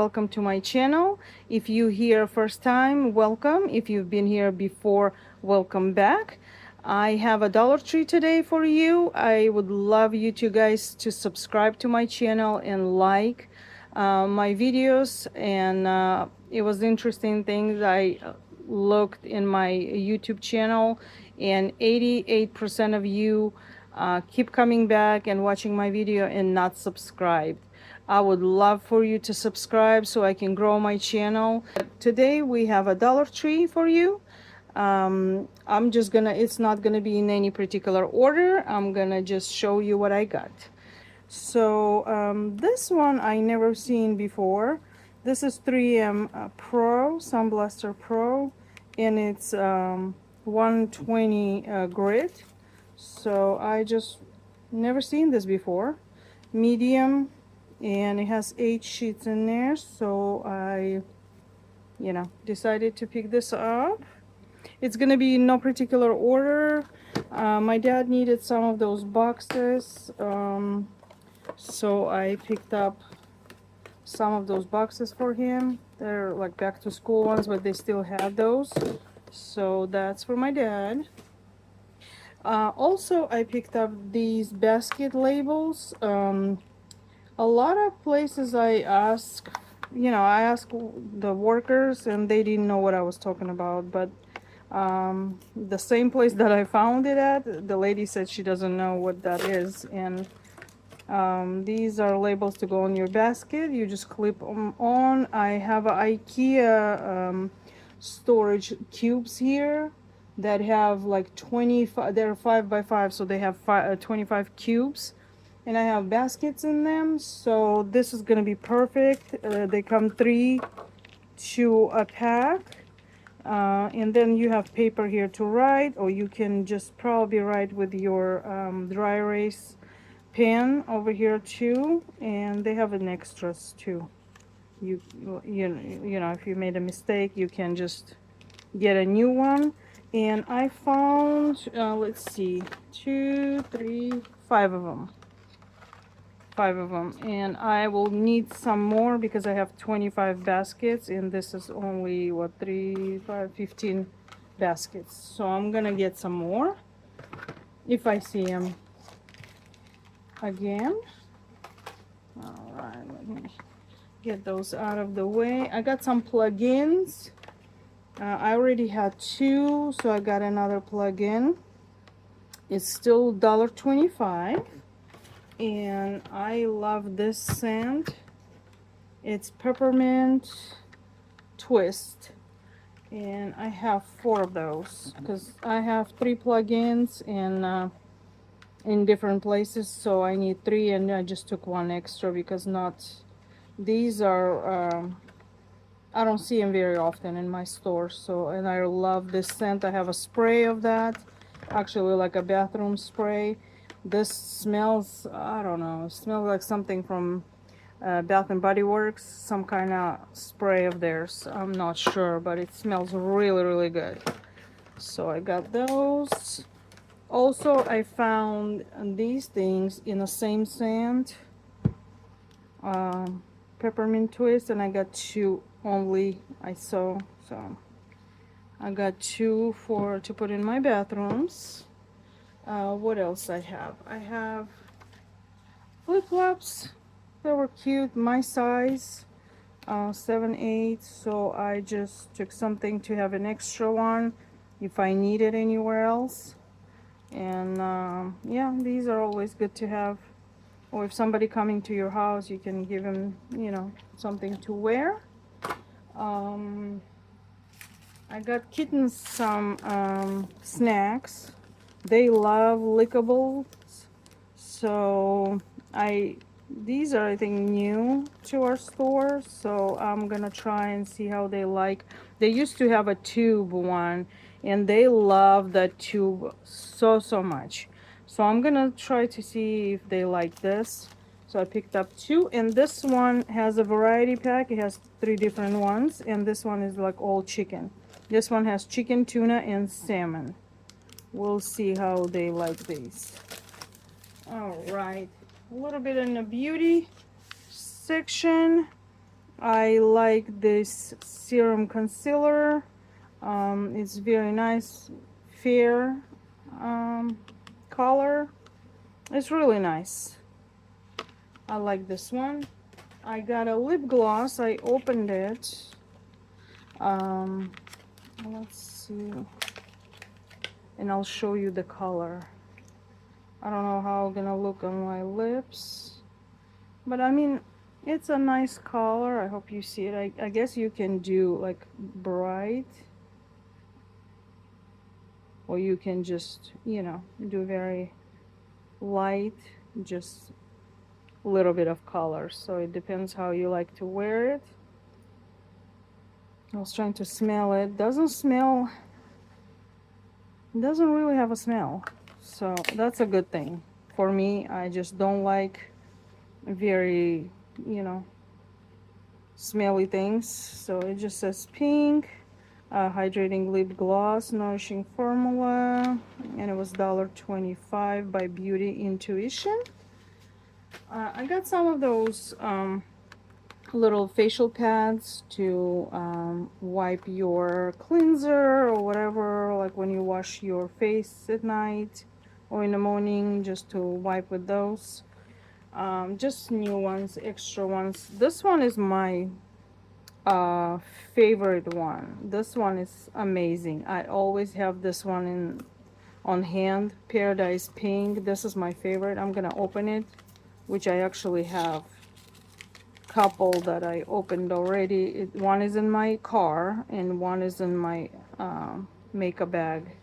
welcome to my channel. If you here first time, welcome. If you've been here before, welcome back. I have a Dollar Tree today for you. I would love you to guys to subscribe to my channel and like my videos. And it was interesting things I looked in my YouTube channel, and 88% of you keep coming back and watching my video and not subscribed. I would love for you to subscribe so I can grow my channel. Today we have a Dollar Tree for you. I'm just gonna, it's not gonna be in any particular order. I'm gonna just show you what I got. So this one I never seen before. This is 3M Pro, Sun Blaster Pro, and it's 120 grit. So I just never seen this before. Medium, and it has 8 sheets in there. So I, decided to pick this up. It's gonna be in no particular order. My dad needed some of those boxes. So I picked up some of those boxes for him. They're like back to school ones, but they still have those. So that's for my dad. Also, I picked up these basket labels. A lot of places I asked the workers and they didn't know what I was talking about, but the same place that I found it at, the lady said she doesn't know what that is. And these are labels to go on your basket. You just clip them on. I have an IKEA storage cubes here that have like 25. They're 5 by 5, so they have 25 cubes, and I have baskets in them. So this is gonna be perfect. They come 3 to a pack. And then you have paper here to write, or you can just probably write with your dry erase pen over here too. And they have an extras too. You know, if you made a mistake, you can just get a new one. And I found, let's see, 2, 3, 5 of them. 5 of them, and I will need some more because I have 25 baskets, and this is only what, 3, 5, 15 baskets. So I'm gonna get some more if I see them again. All right, let me get those out of the way. I got some plugins. I already had 2, so I got another plug-in. It's still $1.25. And I love this scent. It's peppermint twist, and I have 4 of those because I have 3 plugins and in different places, so I need 3, and I just took 1 extra because these are I don't see them very often in my store. So, and I love this scent. I have a spray of that, actually like a bathroom spray. This smells, I don't know, it smells like something from Bath and Body Works, some kind of spray of theirs. I'm not sure, but it smells really, really good. So I got those. Also, I found these things in the same scent, peppermint twist, and I got 2 only. I saw, so I got 2 to put in my bathrooms. What else I have? I have flip-flops. They were cute, my size, 7/8. So I just took something to have an extra one if I need it anywhere else. And yeah, these are always good to have. Or if somebody coming to your house, you can give them, something to wear. I got kittens some snacks. They love lickables, so these are, I think, new to our store, so I'm gonna try and see how they like. They used to have a tube one, and they love that tube so much. So I'm gonna try to see if they like this. So I picked up 2, and this one has a variety pack. It has 3 different ones, and this one is like all chicken. This one has chicken, tuna, and salmon. We'll see how they like these. All right, a little bit in the beauty section. I like this serum concealer. It's very nice, fair color. It's really nice. I like this one. I got a lip gloss. I opened it. Um, let's see. And I'll show you the color. I don't know how it's gonna look on my lips. But I mean, it's a nice color. I hope you see it. I guess you can do like bright. Or you can just, you know, do very light. Just a little bit of color. So it depends how you like to wear it. I was trying to smell it. Doesn't smell, doesn't really have a smell. So that's a good thing. For me, I just don't like very, you know, smelly things. So it just says pink, hydrating lip gloss, nourishing formula, and it was $1.25 by Beauty Intuition. I got some of those little facial pads to wipe your cleanser or whatever, like when you wash your face at night or in the morning, just to wipe with those. Just new ones, extra ones. This one is my uh favorite one. This one is amazing. I always have this one in on hand. Paradise Pink. This is my favorite. I'm gonna open it, which I actually have couple that I opened already. One is in my car and one is in my makeup bag,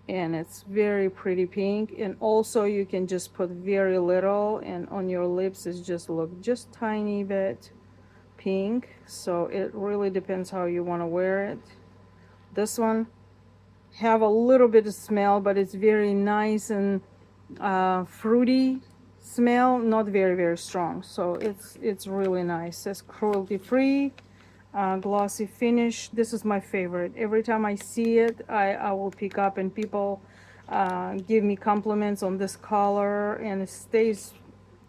and it's very pretty pink. And also you can just put very little, and on your lips it just look just tiny bit pink. So it really depends how you want to wear it. This one have a little bit of smell, but it's very nice and fruity smell, not very strong. So it's really nice. It's cruelty free, glossy finish. This is my favorite. Every time I see it, I will pick up, and people give me compliments on this color, and it stays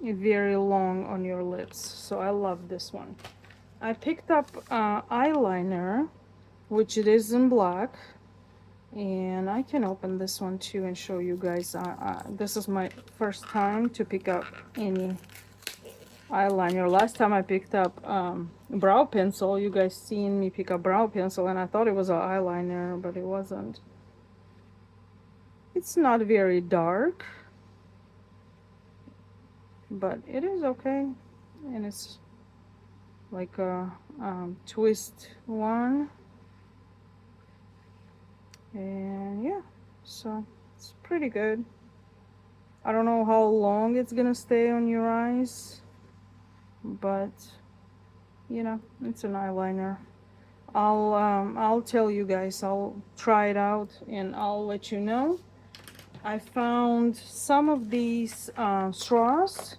very long on your lips. So I love this one. I picked up eyeliner, which it is in black, and I can open this one too and show you guys. This is my first time to pick up any eyeliner. Last time I picked up brow pencil. You guys seen me pick up brow pencil, and I thought it was an eyeliner, but it wasn't. It's not very dark, but it is okay, and it's like a twist one. And yeah, so it's pretty good. I don't know how long it's gonna stay on your eyes, but you know, it's an eyeliner. I'll tell you guys. I'll try it out and I'll let you know. I found some of these straws.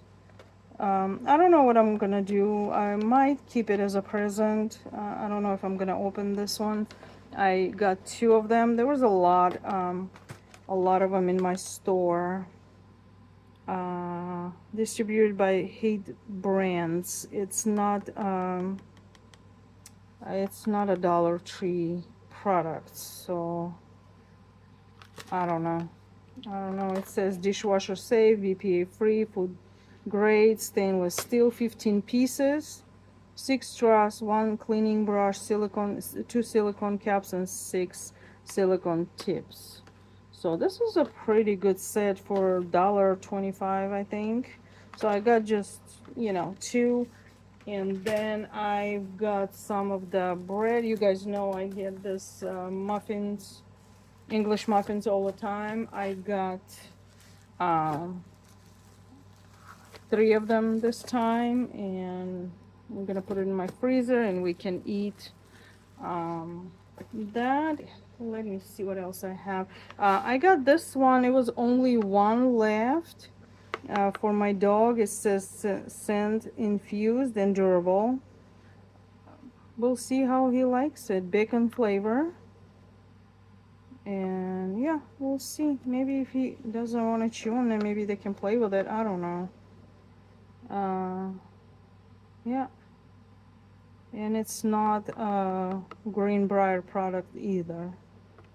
I don't know what I'm gonna do. I might keep it as a present. I don't know if I'm gonna open this one. I got two of them. There was a lot of them in my store. Distributed by Hate Brands. It's not a Dollar Tree product, so I don't know. It says dishwasher safe, BPA free, food grade, stainless steel, 15 pieces, 6 straws, 1 cleaning brush, silicone, 2 silicone caps, and 6 silicone tips. So this is a pretty good set for $1.25, I think. So I got just, you know, 2. And then I've got some of the bread. You guys know I get this muffins, English muffins all the time. I got 3 of them this time, and I'm gonna put it in my freezer and we can eat that. Let me see what else I have. I got this one. It was only one left. For my dog, it says scent infused and durable. We'll see how he likes it. Bacon flavor. And yeah, we'll see. Maybe if he doesn't want to chew on it, maybe they can play with it. I don't know. Yeah. And it's not a Greenbrier product either.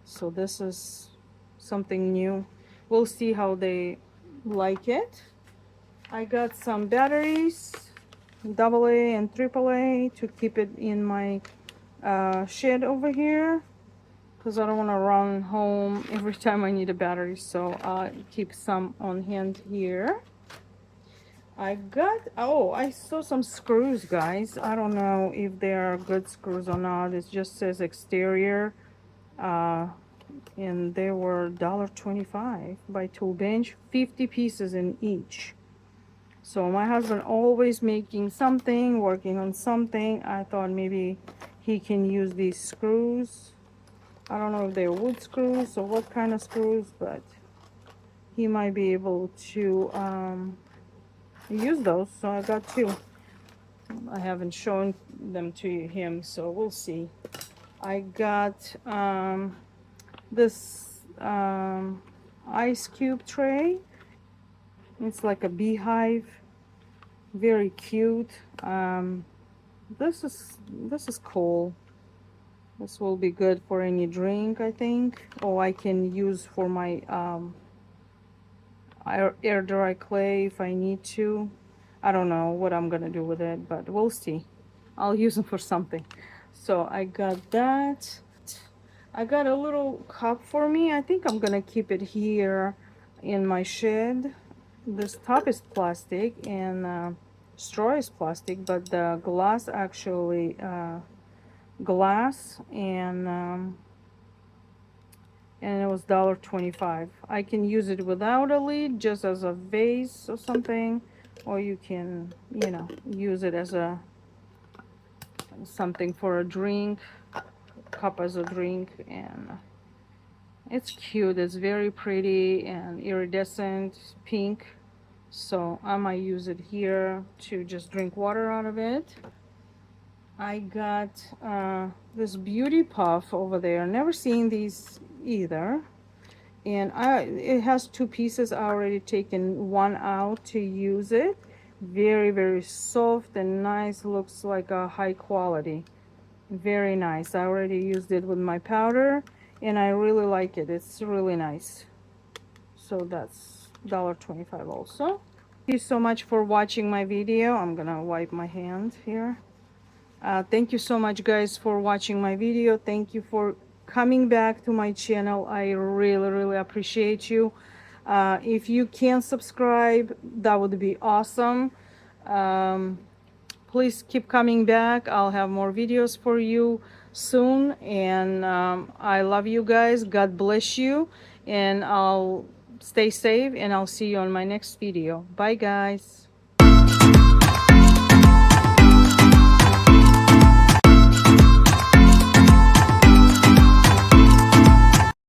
So this is something new. We'll see how they like it. I got some batteries, AA and AAA, to keep it in my shed over here, because I don't want to run home every time I need a battery. So I'll keep some on hand here. I got, oh, I saw some screws, guys. I don't know if they are good screws or not. It just says exterior. And they were $1.25 by Tool Bench, 50 pieces in each. So my husband always making something, working on something. I thought maybe he can use these screws. I don't know if they're wood screws or what kind of screws, but he might be able to use those. So I got two. I haven't shown them to him, so we'll see. I got this ice cube tray. It's like a beehive, very cute. This is cool. This will be good for any drink, I think. Or I can use for my air dry clay if I need to. I don't know what I'm gonna do with it, but we'll see. I'll use them for something. So I got that. I got a little cup for me. I think I'm gonna keep it here in my shed. This top is plastic and straw is plastic, but the glass actually glass, and it was $1.25. I can use it without a lid, just as a vase or something, or you can, you know, use it as a something for a drink, cup as a drink. And it's cute. It's very pretty and iridescent pink. So I might use it here to just drink water out of it. I got this beauty puff over there. Never seen these either. And it has two pieces. I already taken one out to use it. Very, very soft and nice. Looks like a high quality. Very nice. I already used it with my powder and I really like it. It's really nice. So that's $1.25 also. Thank you so much for watching my video. I'm gonna wipe my hand here. Thank you so much, guys, for watching my video. Thank you for coming back to my channel. I really, really appreciate you. If you can subscribe, that would be awesome. Please keep coming back. I'll have more videos for you soon. And I love you guys. God bless you. And I'll stay safe, and I'll see you on my next video. Bye, guys.